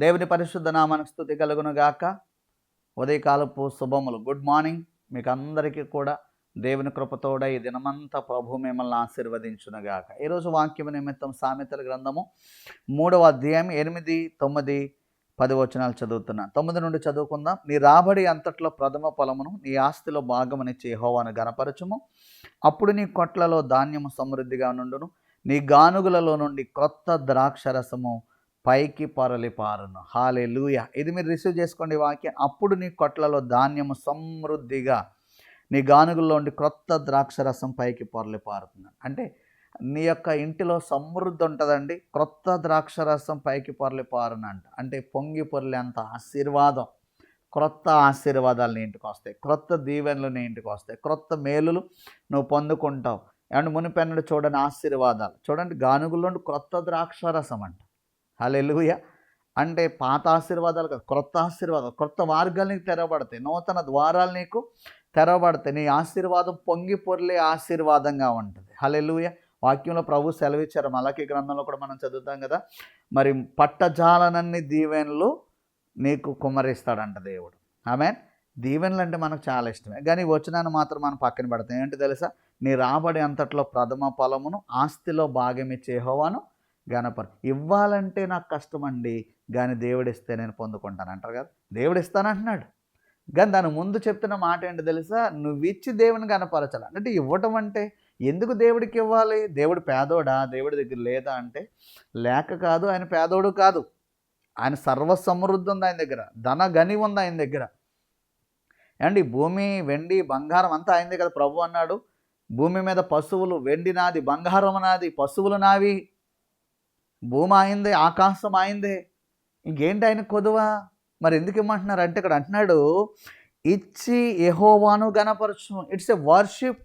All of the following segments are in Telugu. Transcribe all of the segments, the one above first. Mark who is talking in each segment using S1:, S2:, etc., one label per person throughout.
S1: దేవుని పరిశుద్ధ నామానికి స్తుతి కలుగును గాక. ఉదయకాలపు శుభములు. గుడ్ మార్నింగ్ మీకు అందరికీ కూడా. దేవుని కృపతోడ ఈ దినమంతా ప్రభు మిమ్మల్ని ఆశీర్వదించును గాక. ఈరోజు వాక్యము నిమిత్తం సామెతల గ్రంథము 3వ అధ్యాయం 8, 9, 10 వచనాలు చదువుతున్నాను. 9 నుండి చదువుకుందాం. నీ రాబడి అంతట్లో ప్రథమ ఫలమును నీ ఆస్తిలో భాగమునిచ్చి యెహోవాను గనపరచుము. అప్పుడు నీ కొట్లలో ధాన్యము సమృద్ధిగా నుండును. నీ గానుగులలో నుండి క్రొత్త ద్రాక్షరసము పైకి పొరలిపారును. హల్లెలూయా. ఇది మీరు రిసీవ్ చేసుకోండి వాక్యం. అప్పుడు నీ కొట్లలో ధాన్యము సమృద్ధిగా, నీ గానుగుల్లో ఉండి క్రొత్త ద్రాక్షరసం పైకి పొరలిపారుతుంది. అంటే నీ యొక్క ఇంటిలో సమృద్ధి ఉంటుందండి. క్రొత్త ద్రాక్షరసం పైకి పొరలిపారునంట. అంటే పొంగి పొర్లేంత ఆశీర్వాదం, క్రొత్త ఆశీర్వాదాలు నీ ఇంటికి వస్తాయి. క్రొత్త దీవెనలు నీ ఇంటికి వస్తాయి. క్రొత్త మేలులు నువ్వు పొందుకుంటావు. ఏమంటే మునిపెన్నడు చూడని ఆశీర్వాదాలు. చూడండి, గానుగుల్లో ఉండి క్రొత్త ద్రాక్షరసం అంట. హల్లెలూయా. అంటే పాత ఆశీర్వాదాలు కాదు, క్రొత్త ఆశీర్వాదాలు. క్రొత్త మార్గాలు నీకు తెరవబడతాయి. నూతన ద్వారాలు నీకు తెరవబడతాయి. నీ ఆశీర్వాదం పొంగి పొర్లే ఆశీర్వాదంగా ఉంటుంది. హల్లెలూయా. వాక్యంలో ప్రభు సెలవిచ్చారు. మలాకీ గ్రంథంలో కూడా మనం చదువుతాం కదా. మరి పట్టజాలనన్ని దీవెనలు నీకు కుమ్మరిస్తాడంట దేవుడు. ఆమేన్. దీవెనలు అంటే మనకు చాలా ఇష్టమే, కానీ వచనాన్ని మాత్రం మనం పక్కన పెడతాం. ఏంటి తెలుసా? నీ రాబడి అంతట్లో ప్రథమ ఫలమును ఆస్తిలో భాగమిచ్చే యెహోవాను గనపరు. ఇవ్వాలంటే నాకు కష్టం అండి, కానీ దేవుడిస్తే నేను పొందుకుంటాను అంటారు కదా. దేవుడు ఇస్తానంటున్నాడు, కానీ దాని ముందు చెప్తున్న మాట ఏంటి తెలుసా? నువ్వు ఇచ్చి దేవుని గనపరచాలి. అంటే ఇవ్వటం అంటే ఎందుకు దేవుడికి ఇవ్వాలి? దేవుడు పేదోడా? దేవుడి దగ్గర లేదా అంటే లేక కాదు, ఆయన పేదోడు కాదు. ఆయన సర్వ సమృద్ధి ఉంది ఆయన దగ్గర, ధన గని ఉంది ఆయన దగ్గర. ఏమండి, భూమి, వెండి, బంగారం అంతా ఆయన దగ్గర. ప్రభు అన్నాడు, భూమి మీద పశువులు, వెండి నాది, బంగారం నాది, పశువులు నావి, భూమి ఆయిందే, ఆకాశం ఆయిందే. ఇంకేంటి ఆయన కొదువా? మరి ఎందుకు ఇమ్మంటున్నారు అంటే ఇక్కడ అంటున్నాడు, ఇచ్చి యెహోవాను గనపరచు. It's a worship.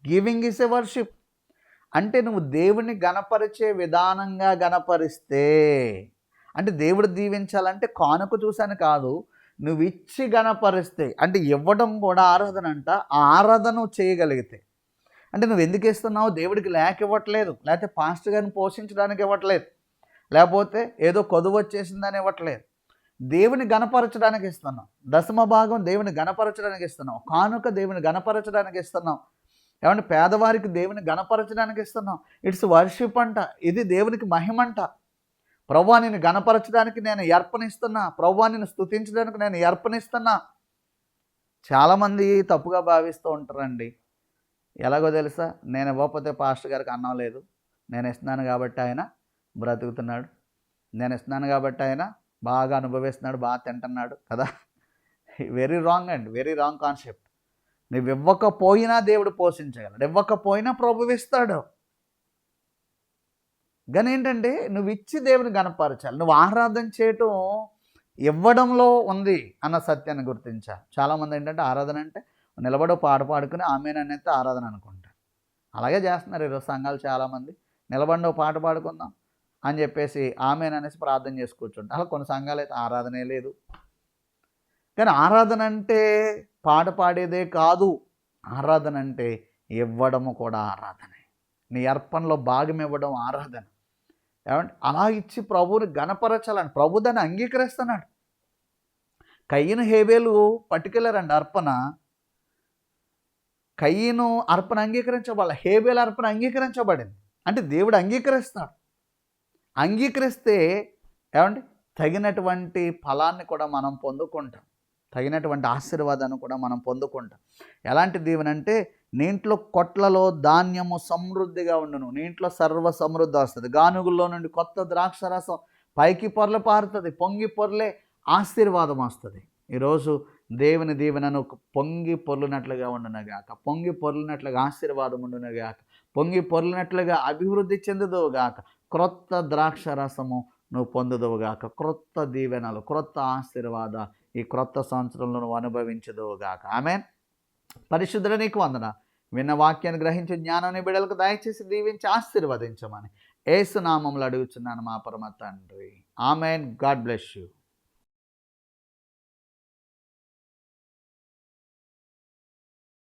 S1: Giving is a worship. అంటే నువ్వు దేవుని గనపరిచే విధానంగా గనపరిస్తే, అంటే దేవుడు దీవించాలంటే కానుక చూశాను కాదు, నువ్వు ఇచ్చి గనపరిస్తే, అంటే ఇవ్వడం కూడా ఆరాధన అంట. ఆ ఆరాధన చేయగలిగితే, అంటే నువ్వు ఎందుకు ఇస్తున్నావు? దేవుడికి లేక ఇవ్వట్లేదు, లేకపోతే పాస్టర్ గారిని పోషించడానికి ఇవ్వట్లేదు, లేకపోతే ఏదో కొదువు వచ్చేసిందని ఇవ్వట్లేదు. దేవుని గణపరచడానికి ఇస్తున్నావు. దశమ భాగం దేవుని గణపరచడానికి ఇస్తున్నావు. కానుక దేవుని గణపరచడానికి ఇస్తున్నావు. ఏమంటే పేదవారికి దేవుని గణపరచడానికి ఇస్తున్నావు. ఇట్స్ వర్షిప్ అంట. ఇది దేవునికి మహిమంట. ప్రభువా నేను గణపరచడానికి నేను అర్పణిస్తున్నా, ప్రభువా నేను స్తుతించడానికి నేను అర్పణిస్తున్నా. చాలామంది తప్పుగా భావిస్తూ ఉంటారండి. ఎలాగో తెలుసా? నేను ఇవ్వకపోతే పాస్టర్ గారికి అన్నం లేదు, నేను ఇస్తున్నాను కాబట్టి ఆయన బ్రతుకుతున్నాడు, నేను ఇస్తున్నాను కాబట్టి ఆయన బాగా అనుభవిస్తున్నాడు, బాగా తింటున్నాడు కదా. వెరీ రాంగ్ అండి, వెరీ రాంగ్ కాన్సెప్ట్. నువ్వు ఇవ్వకపోయినా దేవుడు పోషించగలడు, ఇవ్వకపోయినా ప్రభువు ఇస్తాడు. కానీ ఏంటంటే నువ్వు ఇచ్చి దేవుని గణపరచాలి. నువ్వు ఆరాధన చేయటం ఇవ్వడంలో ఉంది అన్న సత్యాన్ని గుర్తించాలి. చాలామంది ఏంటంటే ఆరాధన అంటే నిలబడో పాట పాడుకుని ఆమేననేది ఆరాధన అనుకుంటారు. అలాగే చేస్తున్నారు ఈరోజు సంఘాలు చాలామంది. నిలబడో పాట పాడుకుందాం అని చెప్పేసి ఆమేననేసి ప్రార్థన చేసి కూర్చుంటారు. అలా కొన్ని సంఘాలు అయితే ఆరాధనే లేదు. కానీ ఆరాధన అంటే పాట పాడేదే కాదు. ఆరాధన అంటే ఇవ్వడము కూడా ఆరాధనే. నీ అర్పణలో భాగం ఇవ్వడం ఆరాధన. ఏమంటే అలా ఇచ్చి ప్రభువుని గణపరచాలని ప్రభు దాన్ని అంగీకరిస్తున్నాడు. కయ్యను హేబేలు పట్టుకెళ్ళారండి అర్పణ. కయ్యను అర్పణ అంగీకరించబడాలి, హేబేలు అర్పణ అంగీకరించబడింది. అంటే దేవుడు అంగీకరిస్తాడు. అంగీకరిస్తే ఏమంటే తగినటువంటి ఫలాన్ని కూడా మనం పొందుకుంటాం, తగినటువంటి ఆశీర్వాదాన్ని కూడా మనం పొందుకుంటాం. ఎలాంటి దీవెనంటే నీ ఇంట్లో కొట్లలో ధాన్యము సమృద్ధిగా ఉండును. నీ ఇంట్లో సర్వ సమృద్ధి వస్తుంది. గానుగుల్లో నుండి కొత్త ద్రాక్షరసం పైకి పొరలు పారుతుంది. పొంగి పొర్లే ఆశీర్వాదం వస్తుంది. ఈరోజు దేవుని దీవెనను పొంగి పొర్లినట్లుగా ఉండునుగాక, పొంగి పొర్లినట్లుగా ఆశీర్వాదం ఉండునుగాక, పొంగి పొర్లినట్లుగా అభివృద్ధి చెందుదువుగాక, క్రొత్త ద్రాక్షరసము నువ్వు పొందుదువుగాక, క్రొత్త దీవెనలు, క్రొత్త ఆశీర్వాద ఈ క్రొత్త సంవత్సరంలో నువ్వు అనుభవించదువుగాక. ఆమేన్. పరిశుద్ధుడా నీకు వందన. విన్న వాక్యాన్ని గ్రహించి జ్ఞానాన్ని బిడ్డలకు దయచేసి దీవించి ఆశీర్వదించమని యేసు నామములో అడుగుచున్నాను మా పరమ తండ్రి. ఆమేన్. God bless you.